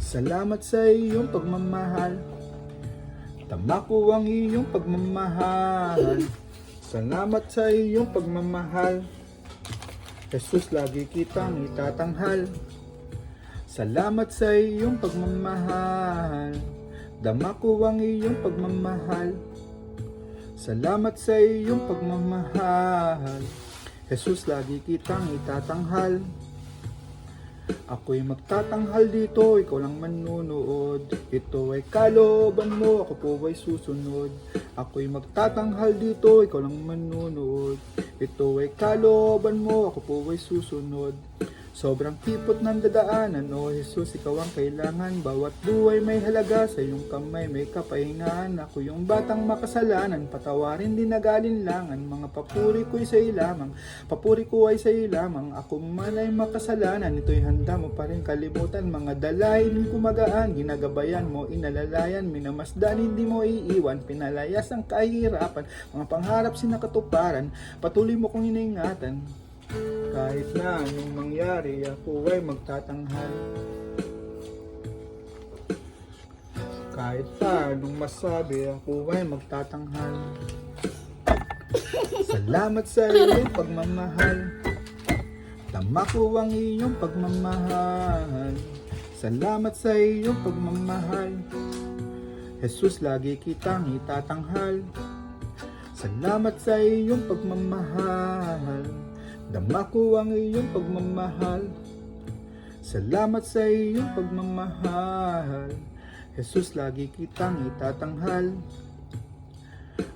Salamat sa iyong pagmamahal. Tama ko ang iyong pagmamahal. Salamat sa iyong pagmamahal. Jesus, lagi kitang itatanghal. Salamat sa iyong pagmamahal. Dama ko ang iyong pagmamahal. Salamat sa iyong pagmamahal. Jesus, lagi kitang itatanghal. Ako'y magtatanghal dito, ikaw lang manunood. Ito ay kalooban mo, ako po ay susunod. Ako'y magtatanghal dito, ikaw lang manunood. Ito ay kalooban mo, ako po ay susunod. Sobrang kipot ng dadaanan, O Jesus, ikaw ang kailangan. Bawat buhay may halaga, sa iyong kamay may kapahingahan. Ako yung batang makasalanan, patawarin din nag-alinlangan. Mga papuri ko'y sa iyo lamang, papuri ko ay sa iyo lamang. Ako man ay makasalanan, ito'y handa mo pa rin kalimutan. Mga dalahin kumagaan, ginagabayan mo, inalalayan, minamasdan, hindi mo iiwan. Pinalayas ang kahirapan, mga pangarap sinakatuparan. Patuloy mo kong iniingatan. Kahit na anong mangyari, ako ay magtatanghal. Kahit pa anong masabi, ako ay magtatanghal. Salamat sa iyong pagmamahal. Tama ko ang iyong pagmamahal. Salamat sa iyong pagmamahal. Jesus, lagi kitang itatanghal. Salamat sa iyong pagmamahal. Dama ko ang iyong pagmamahal. Salamat sa iyong pagmamahal. Jesus, lagi kitang itatanghal.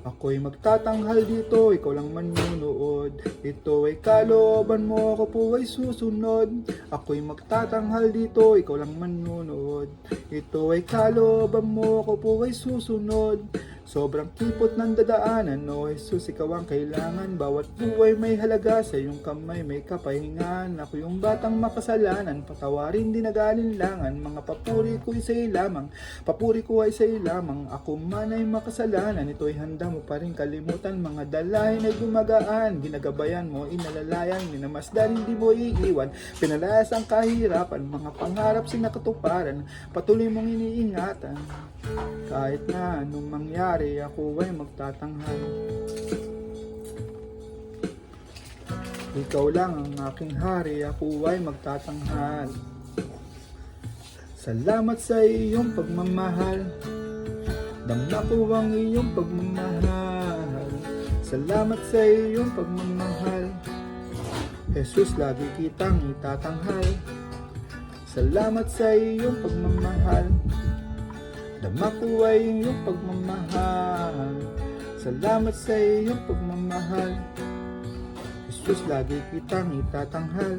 Ako'y magtatanghal dito, ikaw lang manunood. Ito ay kalooban mo, ako po ay susunod. Ako'y magtatanghal dito, ikaw lang manunood. Ito ay kalooban mo, ako po ay susunod. Sobrang kipot ng dadaanan, O Jesus, ikaw ang kailangan. Bawat buhay may halaga, sa iyong kamay may kapahingahan. Ako yung batang makasalanan, patawarin din nag-alinlangan. Mga papuri ko ay sa iyo lamang, papuri ko ay sa iyo lamang. Ako man ay makasalanan, ito'y handa mo pa rin kalimutan. Mga dalahin ay gumagaan, ginagabayan mo, inalalayan, minamasdan, hindi mo iiwan. Pinalayas ang kahirapan, mga pangarap sinakatuparan. Patuloy mong iniingatan. Kahit na anong mangyari, ako ay magtatanghal. Ikaw lang ang aking hari, ako ay magtatanghal. Salamat sa iyong pagmamahal. Damna ko ang iyong pagmamahal. Salamat sa iyong pagmamahal. Jesus, lagi kitang itatanghal. Salamat sa iyong pagmamahal. Dama ko ay iyong pagmamahal. Salamat sa iyong pagmamahal. Jesus, lagi kitang itatanghal.